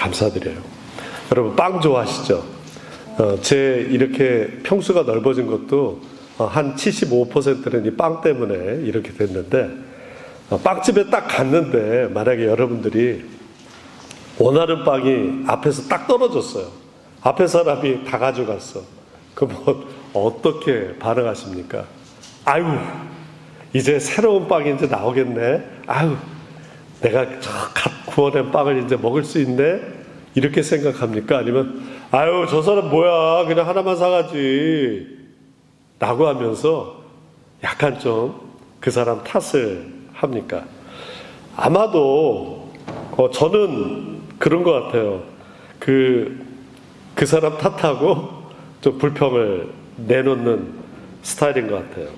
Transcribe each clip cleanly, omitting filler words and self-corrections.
감사드려요. 여러분 빵 좋아하시죠? 제 이렇게 평수가 넓어진 것도 한 75%는 이 빵 때문에 이렇게 됐는데, 빵집에 딱 갔는데 만약에 여러분들이 원하는 빵이 앞에서 딱 떨어졌어요. 앞에 사람이 다 가져갔어. 그럼 어떻게 반응하십니까? 아유, 이제 새로운 빵이 이제 나오겠네. 아유, 내가 갓 구워낸 빵을 이제 먹을 수 있네. 이렇게 생각합니까? 아니면 아유, 저 사람 뭐야, 그냥 하나만 사가지 라고 하면서 약간 좀 그 사람 탓을 합니까? 아마도 저는 그런 것 같아요. 그 사람 탓하고 좀 불평을 내놓는 스타일인 것 같아요.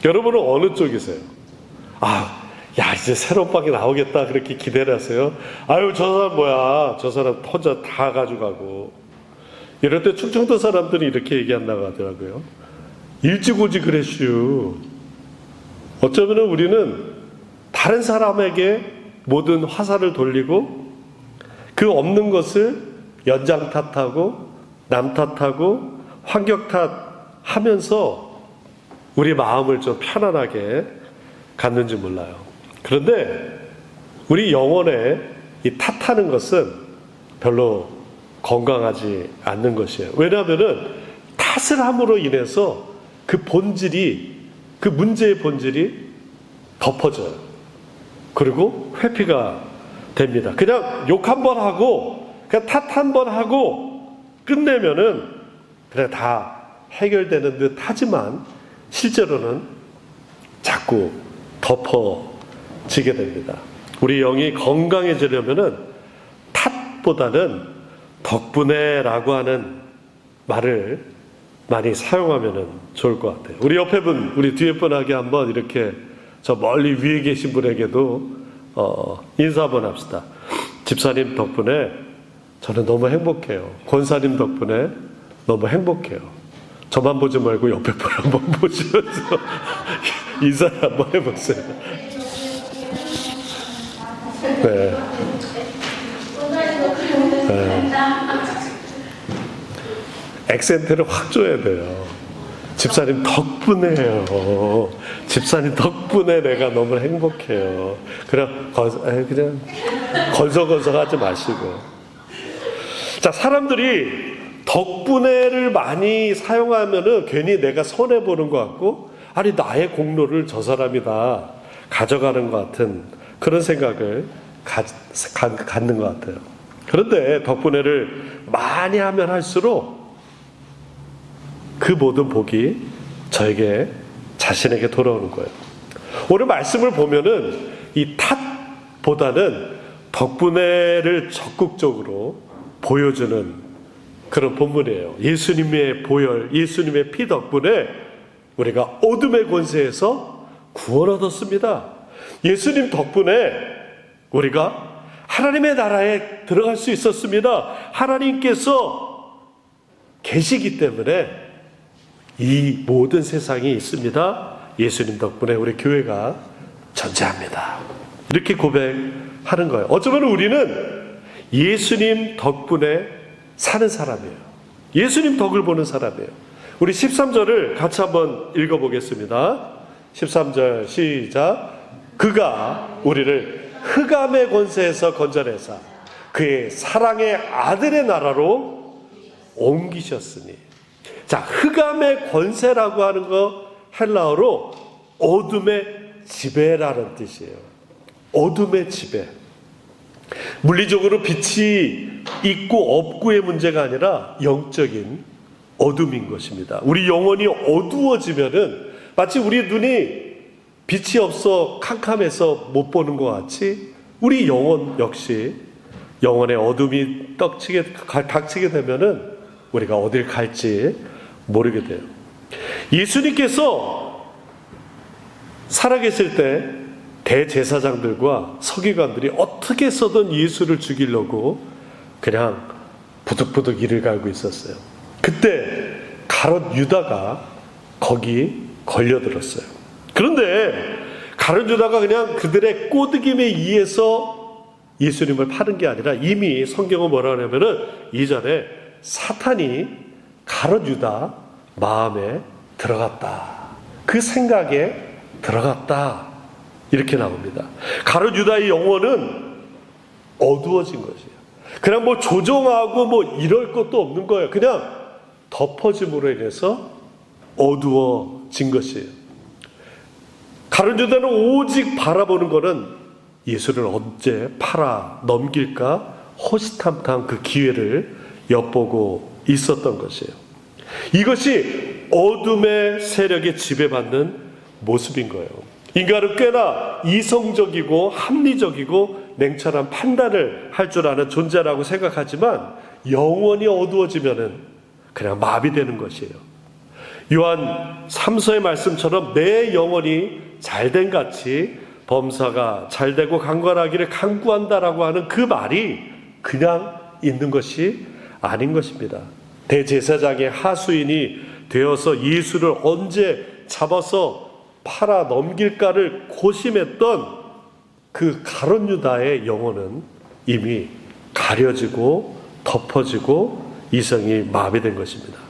여러분은 어느 쪽이세요? 야, 이제 새로운 빵이 나오겠다 그렇게 기대를 하세요? 아유, 저 사람 뭐야, 저 사람 혼자 다 가져가고. 이럴 때 충청도 사람들이 이렇게 얘기한다고 하더라고요. 일찌고지 그랬슈. 어쩌면 우리는 다른 사람에게 모든 화살을 돌리고 그 없는 것을 연장 탓하고 남 탓하고 환경 탓하면서 우리 마음을 좀 편안하게 갖는지 몰라요. 그런데 우리 영혼에 이 탓하는 것은 별로 건강하지 않는 것이에요. 왜냐하면은 탓을 함으로 인해서 그 본질이, 그 문제의 본질이 덮어져요. 그리고 회피가 됩니다. 그냥 욕 한 번 하고 그냥 탓 한 번 하고 끝내면은 그냥 다 해결되는 듯 하지만 실제로는 자꾸 덮어지게 됩니다. 우리 영이 건강해지려면은 탓보다는 덕분에라고 하는 말을 많이 사용하면은 좋을 것 같아요. 우리 옆에 분, 우리 뒤에 분에게 한번 이렇게 저 멀리 위에 계신 분에게도 인사 한번 합시다. 집사님 덕분에 저는 너무 행복해요. 권사님 덕분에 너무 행복해요. 저만 보지 말고 옆에 분 한번 보시면서 인사 한번 해보세요. 네. 액센트를 확 줘야 돼요. 집사님 덕분에요. 집사님 덕분에 내가 너무 행복해요. 그냥 건성건성 하지 마시고. 자, 사람들이 덕분에를 많이 사용하면은 괜히 내가 손해보는 것 같고, 아니, 나의 공로를 저 사람이 다 가져가는 것 같은 그런 생각을 갖는 것 같아요. 그런데 덕분에를 많이 하면 할수록 그 모든 복이 저에게, 자신에게 돌아오는 거예요. 오늘 말씀을 보면은 이 탓보다는 덕분에를 적극적으로 보여주는 그런 본문이에요. 예수님의 보혈, 예수님의 피 덕분에 우리가 어둠의 권세에서 구원 얻었습니다. 예수님 덕분에 우리가 하나님의 나라에 들어갈 수 있었습니다. 하나님께서 계시기 때문에 이 모든 세상이 있습니다. 예수님 덕분에 우리 교회가 존재합니다. 이렇게 고백하는 거예요. 어쩌면 우리는 예수님 덕분에 사는 사람이에요. 예수님 덕을 보는 사람이에요. 우리 13절을 같이 한번 읽어보겠습니다. 13절 시작. 그가 우리를 흑암의 권세에서 건져내사 그의 사랑의 아들의 나라로 옮기셨으니. 자, 흑암의 권세라고 하는 거 헬라어로 어둠의 지배라는 뜻이에요. 어둠의 지배. 물리적으로 빛이 있고 없고의 문제가 아니라 영적인 어둠인 것입니다. 우리 영혼이 어두워지면은 마치 우리 눈이 빛이 없어 캄캄해서 못 보는 것 같이 우리 영혼 역시 영혼의 어둠이 닥치게 되면은 우리가 어딜 갈지 모르게 돼요. 예수님께서 살아계실 때 대제사장들과 서기관들이 어떻게 해서든 예수를 죽이려고 그냥 부득부득 이를 갈고 있었어요. 그때 가롯 유다가 거기 걸려들었어요. 그런데 가롯 유다가 그냥 그들의 꼬드김에 의해서 예수님을 파는 게 아니라 이미 성경은 뭐라 하냐면은 이전에 사탄이 가룟 유다 마음에 들어갔다. 그 생각에 들어갔다. 이렇게 나옵니다. 가룟 유다의 영혼은 어두워진 것이에요. 그냥 뭐 조종하고 뭐 이럴 것도 없는 거예요. 그냥 덮어짐으로 인해서 어두워진 것이에요. 가룟 유다는 오직 바라보는 것은 예수를 언제 팔아 넘길까 호시탐탐 그 기회를 엿보고 있었던 것이에요. 이것이 어둠의 세력에 지배받는 모습인 거예요. 인간은 꽤나 이성적이고 합리적이고 냉철한 판단을 할 줄 아는 존재라고 생각하지만 영원히 어두워지면은 그냥 마비되는 것이에요. 요한 3서의 말씀처럼 내 영혼이 잘된 같이 범사가 잘되고 강건하기를 간구한다라고 하는 그 말이 그냥 있는 것이 아닌 것입니다. 대제사장의 하수인이 되어서 예수를 언제 잡아서 팔아 넘길까를 고심했던 그 가룟 유다의 영혼은 이미 가려지고 덮어지고 이성이 마비된 것입니다.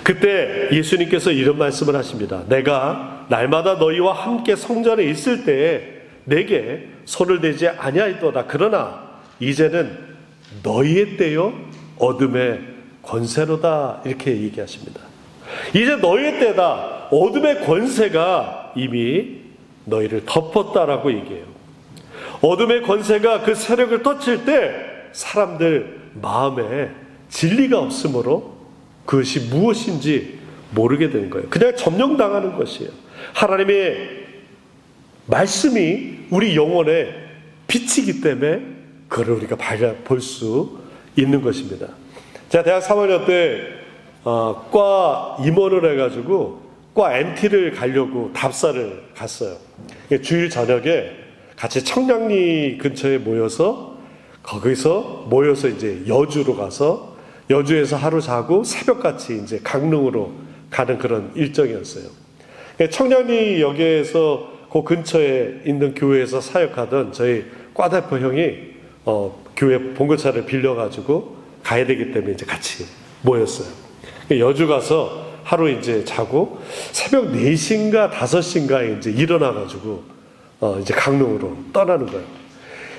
그때 예수님께서 이런 말씀을 하십니다. 내가 날마다 너희와 함께 성전에 있을 때에 내게 손을 대지 아니하였도다. 그러나 이제는 너희의 때요 어둠의 권세로다. 이렇게 얘기하십니다. 이제 너희의 때다. 어둠의 권세가 이미 너희를 덮었다라고 얘기해요. 어둠의 권세가 그 세력을 터칠 때 사람들 마음에 진리가 없으므로 그것이 무엇인지 모르게 되는 거예요. 그냥 점령당하는 것이에요. 하나님의 말씀이 우리 영혼에 빛이기 때문에 그걸 우리가 볼 수 있는 것입니다. 제가 대학 3학년 때 과 임원을 해가지고 과 MT를 가려고 답사를 갔어요. 주일 저녁에 같이 청량리 근처에 모여서 거기서 모여서 이제 여주로 가서 여주에서 하루 자고 새벽같이 이제 강릉으로 가는 그런 일정이었어요. 청량리 역에서 그 근처에 있는 교회에서 사역하던 저희 과대표 형이 교회 봉고차를 빌려가지고 가야 되기 때문에 이제 같이 모였어요. 여주 가서 하루 이제 자고 새벽 4시인가 5시인가에 이제 일어나가지고 이제 강릉으로 떠나는 거예요.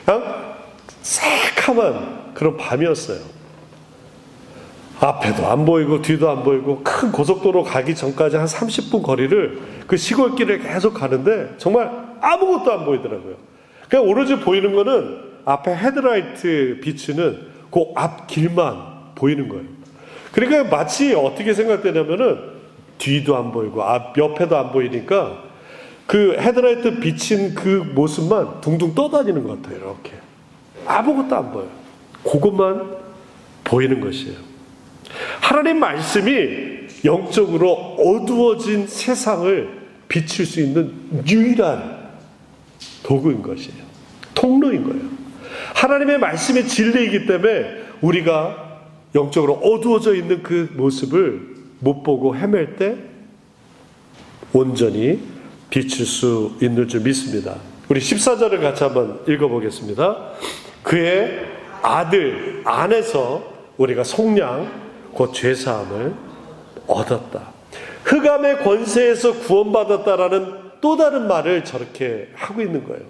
그냥 새카만 그런 밤이었어요. 앞에도 안 보이고 뒤도 안 보이고 큰 고속도로 가기 전까지 한 30분 거리를 그 시골길을 계속 가는데 정말 아무것도 안 보이더라고요. 그냥 오로지 보이는 거는 앞에 헤드라이트 비추는 그 앞길만 보이는 거예요. 그러니까 마치 어떻게 생각되냐면은 뒤도 안 보이고 옆에도 안 보이니까 그 헤드라이트 비친 그 모습만 둥둥 떠다니는 것 같아요. 이렇게 아무것도 안 보여요. 그것만 보이는 것이에요. 하나님 말씀이 영적으로 어두워진 세상을 비칠 수 있는 유일한 도구인 것이에요. 통로인 거예요. 하나님의 말씀이 진리이기 때문에 우리가 영적으로 어두워져 있는 그 모습을 못 보고 헤맬 때 온전히 비칠 수 있는 줄 믿습니다. 우리 14절을 같이 한번 읽어보겠습니다. 그의 아들 안에서 우리가 속량 곧 죄사함을 얻었다. 흑암의 권세에서 구원받았다라는 또 다른 말을 저렇게 하고 있는 거예요.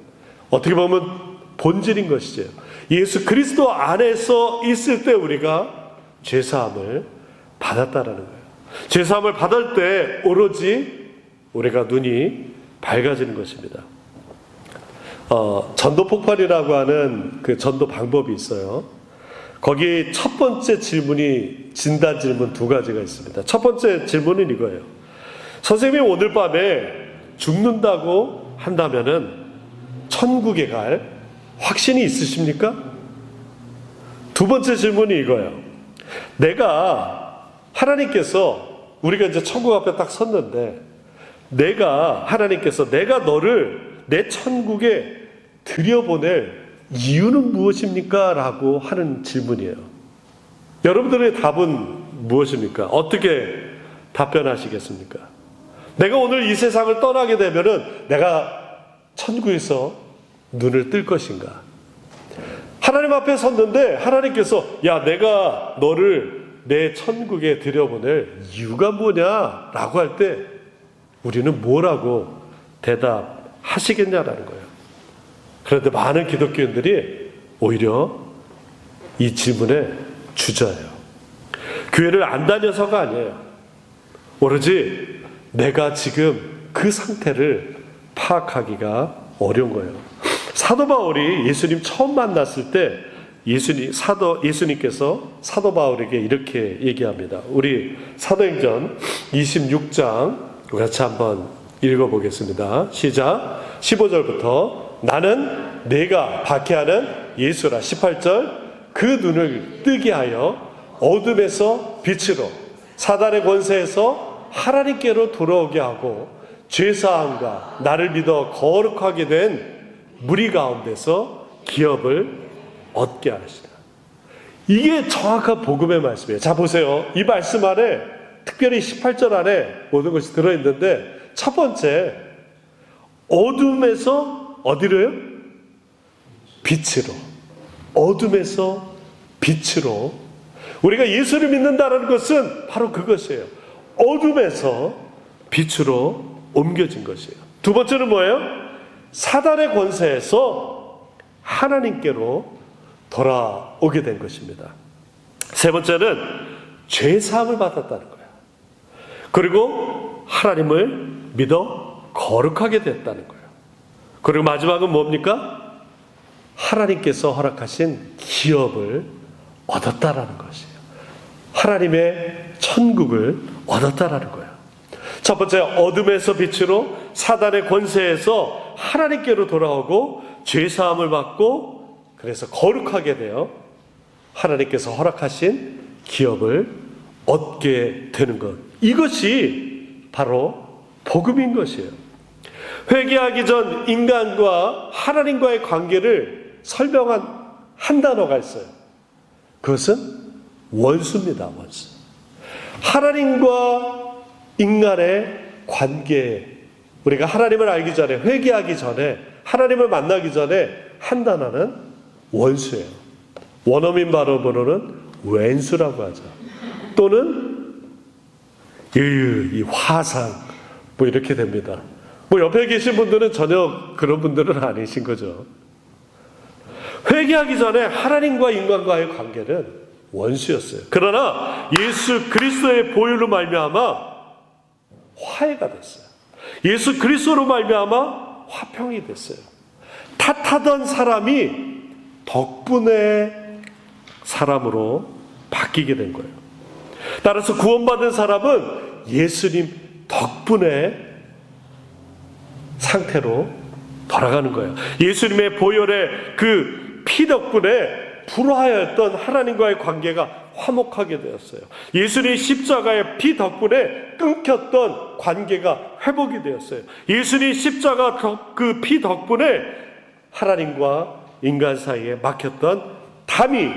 어떻게 보면 본질인 것이죠. 예수 그리스도 안에서 있을 때 우리가 죄사함을 받았다라는 거예요. 죄사함을 받을 때 오로지 우리가 눈이 밝아지는 것입니다. 전도 폭발이라고 하는 그 전도 방법이 있어요. 거기 첫 번째 질문이 진단 질문 2가지가 있습니다. 첫 번째 질문은 이거예요. 선생님이 오늘 밤에 죽는다고 한다면은 천국에 갈 확신이 있으십니까? 두 번째 질문이 이거예요. 내가 하나님께서 우리가 이제 천국 앞에 딱 섰는데 하나님께서 내가 너를 내 천국에 들여보낼 이유는 무엇입니까? 라고 하는 질문이에요. 여러분들의 답은 무엇입니까? 어떻게 답변하시겠습니까? 내가 오늘 이 세상을 떠나게 되면은 내가 천국에서 눈을 뜰 것인가? 하나님 앞에 섰는데 하나님께서 야, 내가 너를 내 천국에 들여보낼 이유가 뭐냐? 라고 할 때 우리는 뭐라고 대답하시겠냐라는 거예요. 그런데 많은 기독교인들이 오히려 이 질문에 주저해요. 교회를 안 다녀서가 아니에요. 오로지 내가 지금 그 상태를 파악하기가 어려운 거예요. 사도 바울이 예수님 처음 만났을 때 예수님께서 사도 바울에게 이렇게 얘기합니다. 우리 사도행전 26장 같이 한번 읽어보겠습니다. 시작. 15절부터 나는 내가 박해하는 예수라. 18절 그 눈을 뜨게 하여 어둠에서 빛으로 사단의 권세에서 하나님께로 돌아오게 하고 죄사함과 나를 믿어 거룩하게 된 무리 가운데서 기업을 얻게 하시라. 이게 정확한 복음의 말씀이에요. 자, 보세요. 이 말씀 안에 특별히 18절 안에 모든 것이 들어있는데 첫 번째, 어둠에서 어디로요? 빛으로. 어둠에서 빛으로. 우리가 예수를 믿는다는 것은 바로 그것이에요. 어둠에서 빛으로 옮겨진 것이에요. 두 번째는 뭐예요? 사단의 권세에서 하나님께로 돌아오게 된 것입니다. 세 번째는 죄사함을 받았다는 거예요. 그리고 하나님을 믿어 거룩하게 됐다는 거예요. 그리고 마지막은 뭡니까? 하나님께서 허락하신 기업을 얻었다라는 것이에요. 하나님의 천국을 얻었다라는 거예요. 첫 번째, 어둠에서 빛으로 사단의 권세에서 하나님께로 돌아오고 죄사함을 받고 그래서 거룩하게 되어 하나님께서 허락하신 기업을 얻게 되는 것. 이것이 바로 복음인 것이에요. 회개하기 전 인간과 하나님과의 관계를 설명한 한 단어가 있어요. 그것은 원수입니다. 원수. 하나님과 인간의 관계, 우리가 하나님을 알기 전에, 회개하기 전에, 하나님을 만나기 전에 한 단어는 원수예요. 원어민 발음으로는 왼수라고 하죠. 또는 이 화상 뭐 이렇게 됩니다. 뭐 옆에 계신 분들은 전혀 그런 분들은 아니신 거죠. 회개하기 전에 하나님과 인간과의 관계는 원수였어요. 그러나 예수 그리스도의 보혈로 말미암아 화해가 됐어요. 예수 그리스도로 말미암아 화평이 됐어요. 탓하던 사람이 덕분에 사람으로 바뀌게 된 거예요. 따라서 구원받은 사람은 예수님 덕분에 상태로 돌아가는 거예요. 예수님의 보혈의 그 피 덕분에 불화하였던 하나님과의 관계가 화목하게 되었어요. 예수님 십자가의 피 덕분에 끊겼던 관계가 회복이 되었어요. 예수님 십자가 그 피 덕분에 하나님과 인간 사이에 막혔던 담이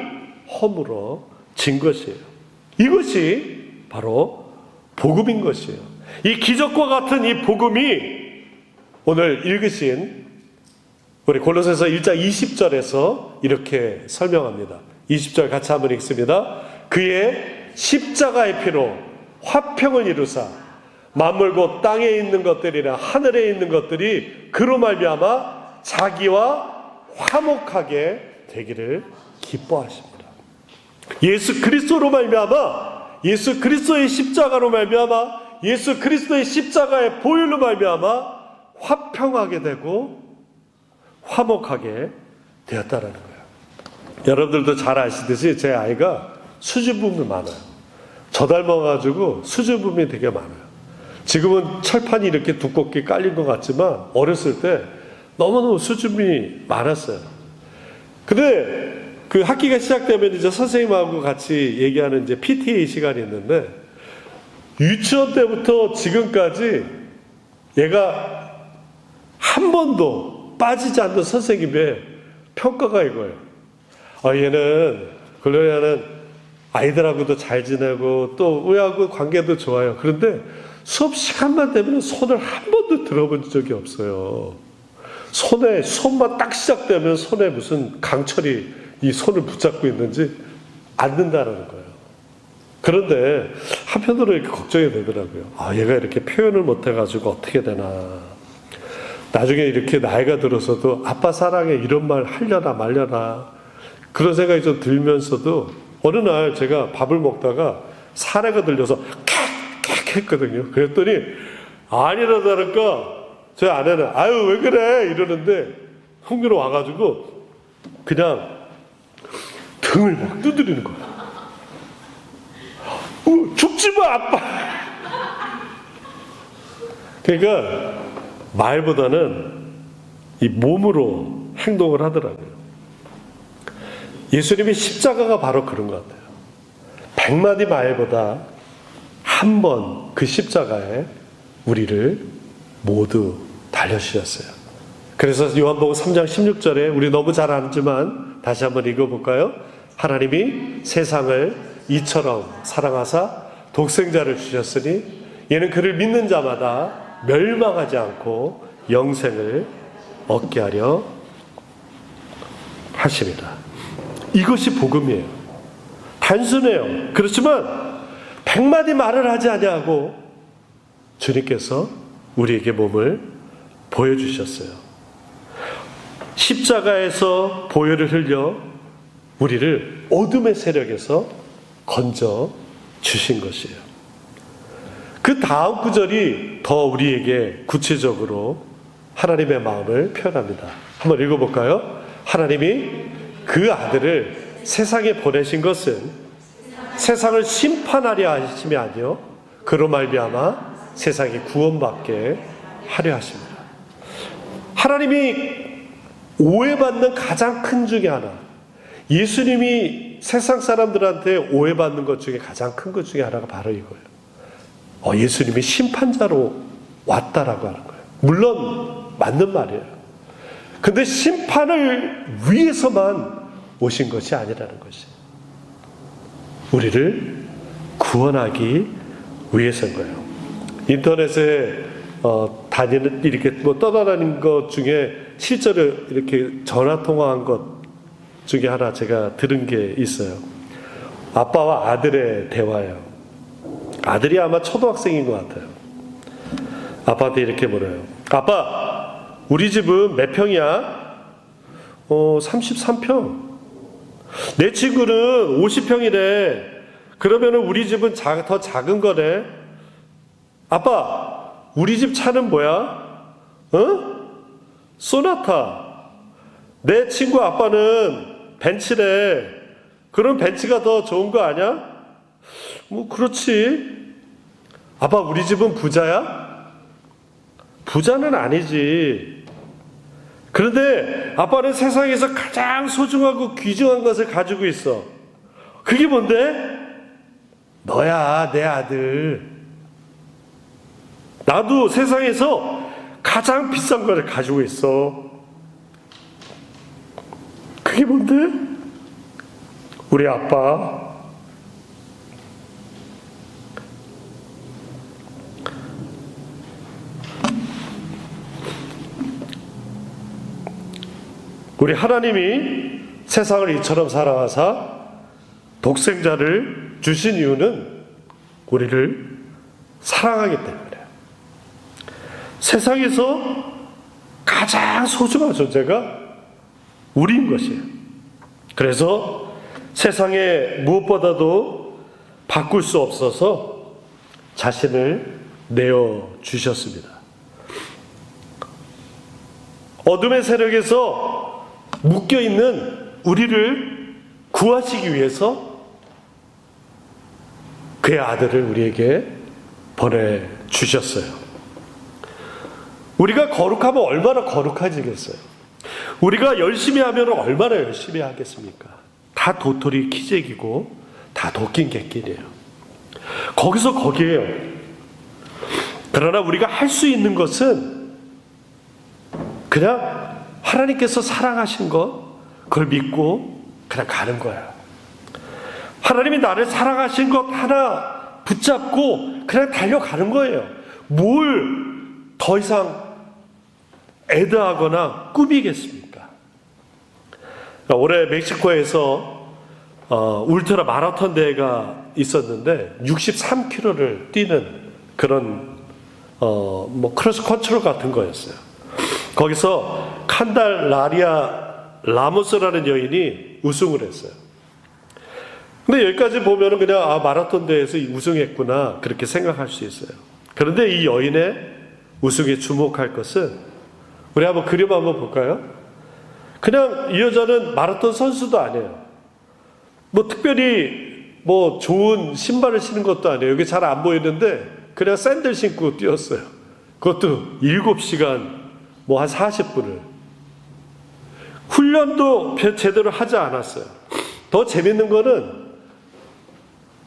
허물어진 것이에요. 이것이 바로 복음인 것이에요. 이 기적과 같은 이 복음이 오늘 읽으신 우리 골로새서 1장 20절에서 이렇게 설명합니다. 20절 같이 한번 읽습니다. 그의 십자가의 피로 화평을 이루사 만물 곧 땅에 있는 것들이나 하늘에 있는 것들이 그로 말미암아 자기와 화목하게 되기를 기뻐하십니다. 예수 그리스도로 말미암아, 예수 그리스도의 십자가로 말미암아, 예수 그리스도의 십자가의 보혈로 말미암아 화평하게 되고 화목하게 되었다라는 거예요. 여러분들도 잘 아시듯이 제 아이가 수줍음이 많아요. 저 닮아가지고 수줍음이 되게 많아요. 지금은 철판이 이렇게 두껍게 깔린 것 같지만 어렸을 때 너무너무 수줍음이 많았어요. 근데 그 학기가 시작되면 이제 선생님하고 같이 얘기하는 이제 PTA 시간이 있는데 유치원 때부터 지금까지 얘가 한 번도 빠지지 않는 선생님의 평가가 이거예요. 얘는 글로리아는 아이들하고도 잘 지내고 또 우리하고 관계도 좋아요. 그런데 수업 시간만 되면 손을 한 번도 들어본 적이 없어요. 수업만 딱 시작되면 손에 무슨 강철이 이 손을 붙잡고 있는지 않는다라는 거예요. 그런데 한편으로 이렇게 걱정이 되더라고요. 얘가 이렇게 표현을 못해가지고 어떻게 되나. 나중에 이렇게 나이가 들어서도 아빠 사랑해 이런 말 하려나 말려나 그런 생각이 좀 들면서도 어느 날 제가 밥을 먹다가 사례가 들려서 캬캬 했거든요. 그랬더니 아니라 다를까 제 아내는 아유 왜 그래 이러는데 흥미로 와가지고 그냥 등을 막 두드리는 거야. 죽지 마 아빠. 그러니까 말보다는 이 몸으로 행동을 하더라고요. 예수님의 십자가가 바로 그런 것 같아요. 100마디 말보다 한 번 그 십자가에 우리를 모두 달려주셨어요. 그래서 요한복음 3장 16절에 우리 너무 잘 알지만 다시 한번 읽어볼까요? 하나님이 세상을 이처럼 사랑하사 독생자를 주셨으니 이는 그를 믿는 자마다 멸망하지 않고 영생을 얻게 하려 하십니다. 이것이 복음이에요. 단순해요. 그렇지만 100마디 말을 하지 아니하고 주님께서 우리에게 몸을 보여주셨어요. 십자가에서 보혈을 흘려 우리를 어둠의 세력에서 건져 주신 것이에요. 그 다음 구절이 더 우리에게 구체적으로 하나님의 마음을 표현합니다. 한번 읽어볼까요? 하나님이 그 아들을 세상에 보내신 것은 세상을 심판하려 하심이 아니요 그로 말미암아 세상이 구원받게 하려 하십니다. 하나님이 오해받는 가장 큰 중에 하나, 예수님이 세상 사람들한테 오해받는 것 중에 가장 큰 것 중에 하나가 바로 이거예요. 예수님이 심판자로 왔다라고 하는 거예요. 물론 맞는 말이에요. 근데 심판을 위해서만 오신 것이 아니라는 것이 우리를 구원하기 위해서인 거예요. 인터넷에 다니는 이렇게 떠나다니는 것 중에 실제로 이렇게 전화 통화한 것 중에 하나 제가 들은 게 있어요. 아빠와 아들의 대화예요. 아들이 아마 초등학생인 것 같아요. 아빠한테 이렇게 물어요. 아빠, 우리 집은 몇 평이야? 33평. 내 친구는 50평이래. 그러면은 우리 집은 더 작은 거네. 아빠, 우리 집 차는 뭐야? 소나타. 내 친구 아빠는 벤츠래. 그럼 벤츠가 더 좋은 거 아니야? 그렇지. 아빠, 우리 집은 부자야? 부자는 아니지. 그런데 아빠는 세상에서 가장 소중하고 귀중한 것을 가지고 있어. 그게 뭔데? 너야, 내 아들. 나도 세상에서 가장 비싼 것을 가지고 있어. 그게 뭔데? 우리 아빠. 우리 하나님이 세상을 이처럼 사랑하사 독생자를 주신 이유는 우리를 사랑하기 때문에 세상에서 가장 소중한 존재가 우리인 것이에요. 그래서 세상에 무엇보다도 바꿀 수 없어서 자신을 내어주셨습니다. 어둠의 세력에서 묶여있는 우리를 구하시기 위해서 그의 아들을 우리에게 보내주셨어요. 우리가 거룩하면 얼마나 거룩해지겠어요? 우리가 열심히 하면 얼마나 열심히 하겠습니까? 다 도토리 키재기고 다 도낀 객길이에요. 거기서 거기에요. 그러나 우리가 할 수 있는 것은 그냥 하나님께서 사랑하신 것, 그걸 믿고 그냥 가는 거예요. 하나님이 나를 사랑하신 것 하나 붙잡고 그냥 달려가는 거예요. 뭘 더 이상 애드하거나 꾸미겠습니까? 올해 멕시코에서 울트라 마라톤 대회가 있었는데 63km를 뛰는 그런 뭐 크로스 컨트롤 같은 거였어요. 거기서 칸달라리아 라모스라는 여인이 우승을 했어요. 근데 여기까지 보면은 그냥 마라톤 대회에서 우승했구나 그렇게 생각할 수 있어요. 그런데 이 여인의 우승에 주목할 것은, 우리 한번 그림 한번 볼까요? 그냥 이 여자는 마라톤 선수도 아니에요. 뭐 특별히 뭐 좋은 신발을 신은 것도 아니에요. 여기 잘 안 보이는데 그냥 샌들 신고 뛰었어요. 그것도 7시간 뭐 한 40분을. 훈련도 제대로 하지 않았어요. 더 재밌는 거는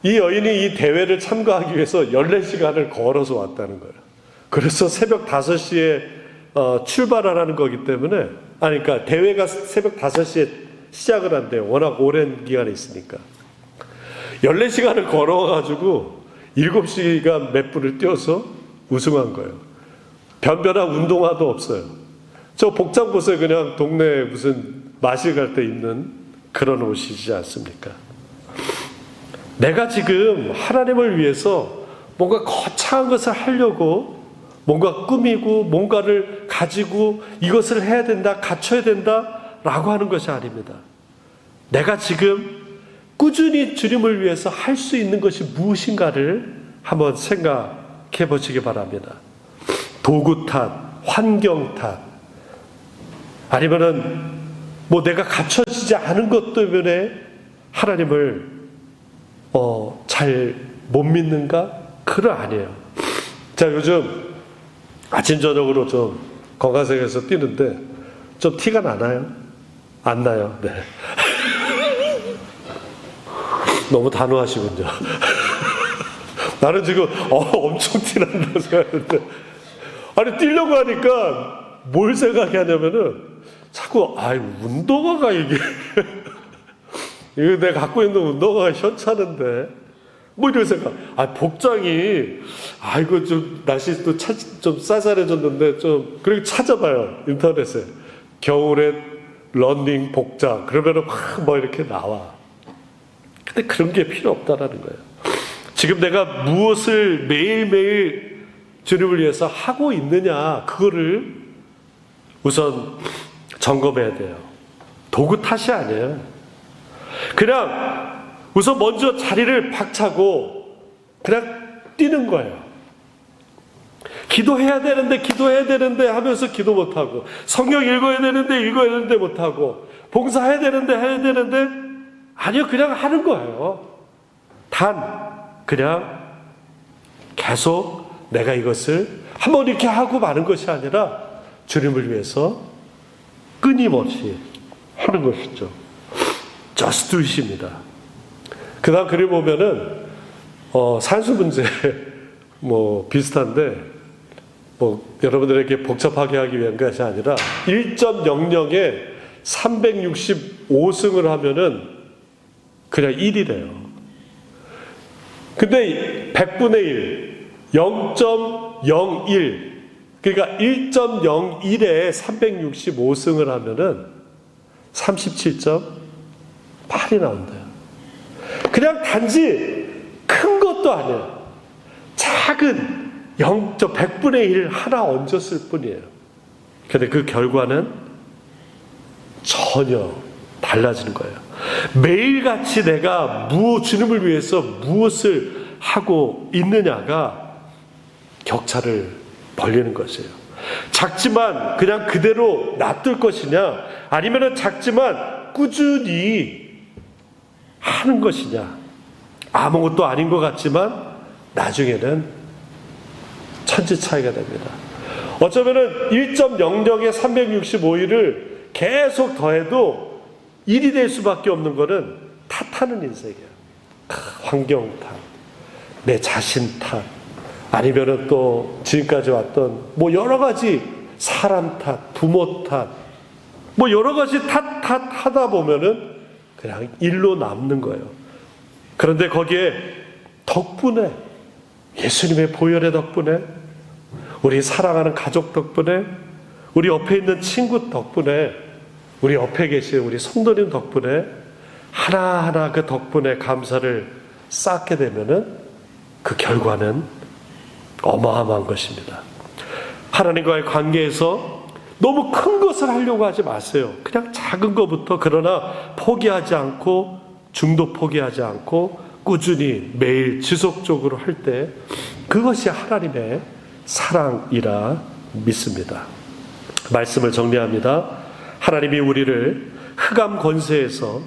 이 여인이 이 대회를 참가하기 위해서 14시간을 걸어서 왔다는 거예요. 그래서 새벽 5시에 출발하라는 거기 때문에, 그러니까 대회가 새벽 5시에 시작을 한대요. 워낙 오랜 기간에 있으니까. 14시간을 걸어가지고 7시간 몇 분을 뛰어서 우승한 거예요. 변변한 운동화도 없어요. 저 복장 보세요. 그냥 동네 무슨 마실 갈 때 입는 그런 옷이지 않습니까? 내가 지금 하나님을 위해서 뭔가 거창한 것을 하려고 뭔가 꾸미고 뭔가를 가지고 이것을 해야 된다, 갖춰야 된다 라고 하는 것이 아닙니다. 내가 지금 꾸준히 주님을 위해서 할 수 있는 것이 무엇인가를 한번 생각해 보시기 바랍니다. 도구 탓, 환경 탓, 아니면은 뭐 내가 갖춰지지 않은 것 때문에 하나님을 잘 못 믿는가? 그건 아니에요. 자, 요즘 아침 저녁으로 좀 건강생에서 뛰는데 좀 티가 나나요? 안 나요. 네. 너무 단호하시군요. 나는 지금 엄청 티난다고 생각하는데, 아니 뛰려고 하니까 뭘 생각하냐면은 자꾸 운동화가 이게 이거 내가 갖고 있는 운동화가 현찮은데 뭐 이런 생각. 복장이 이거 좀 날씨 또 좀 쌀쌀해졌는데 좀 그렇게 찾아봐요 인터넷에. 겨울에 러닝 복장 그러면은 막 뭐 이렇게 나와. 근데 그런 게 필요 없다라는 거예요. 지금 내가 무엇을 매일매일 주님을 위해서 하고 있느냐, 그거를 우선 점검해야 돼요. 도구 탓이 아니에요. 그냥 우선 먼저 자리를 박차고 그냥 뛰는 거예요. 기도해야 되는데 하면서 기도 못하고, 성경 읽어야 되는데 못하고, 봉사해야 되는데 아니요, 그냥 하는 거예요. 단 그냥 계속 내가 이것을 한번 이렇게 하고 마는 것이 아니라 주님을 위해서 끊임없이 하는 것이죠. Just do it입니다. 그 다음 그림 보면은 산수 문제 뭐 비슷한데, 뭐 여러분들에게 복잡하게 하기 위한 것이 아니라 1.00에 365승을 하면은 그냥 1이래요. 근데 100분의 1, 0.01, 그러니까 1.01에 365승을 하면은 37.8이 나온대요. 그냥 단지 큰 것도 아니에요. 작은 100분의 1 하나 얹었을 뿐이에요. 근데 그 결과는 전혀 달라지는 거예요. 매일같이 내가 주님을 위해서 무엇을 하고 있느냐가 격차를 벌리는 것이에요. 작지만 그냥 그대로 놔둘 것이냐, 아니면 작지만 꾸준히 하는 것이냐. 아무것도 아닌 것 같지만 나중에는 천지 차이가 됩니다. 어쩌면은 1.00에 365일을 계속 더해도 1이 될 수밖에 없는 거는 탓하는 인생이에요. 환경 탓, 내 자신 탓, 아니면은 또 지금까지 왔던 뭐 여러 가지 사람 탓, 부모 탓, 뭐 여러 가지 하다 보면은 그냥 일로 남는 거예요. 그런데 거기에 덕분에, 예수님의 보혈의 덕분에, 우리 사랑하는 가족 덕분에, 우리 옆에 있는 친구 덕분에 우리 옆에 계신 우리 성도님 덕분에 하나하나 그 덕분에 감사를 쌓게 되면은 그 결과는 어마어마한 것입니다. 하나님과의 관계에서 너무 큰 것을 하려고 하지 마세요. 그냥 작은 것부터, 그러나 포기하지 않고, 중도 포기하지 않고 꾸준히 매일 지속적으로 할 때 그것이 하나님의 사랑이라 믿습니다. 말씀을 정리합니다. 하나님이 우리를 흑암 권세에서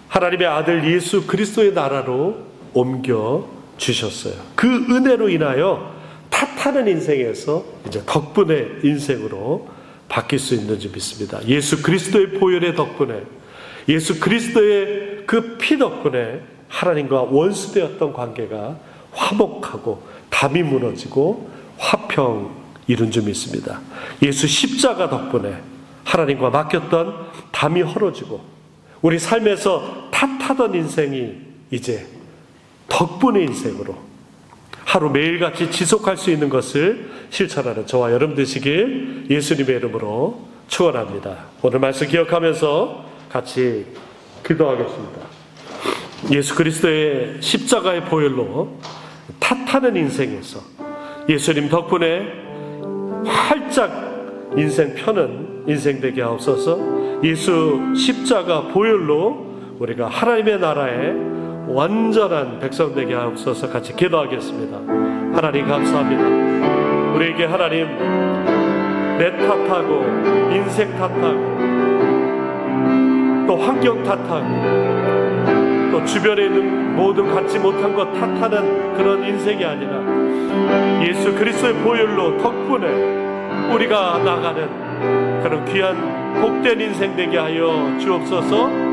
하나님의 아들 예수 그리스도의 나라로 옮겨 주셨어요. 그 은혜로 인하여 탓하는 인생에서 이제 덕분의 인생으로 바뀔 수 있는 줄 믿습니다. 예수 그리스도의 보혈의 덕분에, 예수 그리스도의 그 피 덕분에 하나님과 원수되었던 관계가 화목하고 담이 무너지고 화평 이룬 줄 믿습니다. 예수 십자가 덕분에 하나님과 맡겼던 담이 헐어지고 우리 삶에서 탓하던 인생이 이제 덕분의 인생으로 하루 매일같이 지속할 수 있는 것을 실천하는 저와 여러분 되시길 예수님의 이름으로 축원합니다. 오늘 말씀 기억하면서 같이 기도하겠습니다. 예수 그리스도의 십자가의 보혈로 탓하는 인생에서 예수님 덕분에 활짝 인생 펴는 인생 되게 하옵소서. 예수 십자가 보혈로 우리가 하나님의 나라에 완전한 백성 되게 하옵소서. 같이 기도하겠습니다. 하나님 감사합니다. 우리에게 하나님 내 탓하고 인생 탓하고 또 환경 탓하고 또 주변에 있는 모든 갖지 못한 것 탓하는 그런 인생이 아니라 예수 그리스도의 보혈로 덕분에 우리가 나가는 그런 귀한 복된 인생 되게 하여 주옵소서.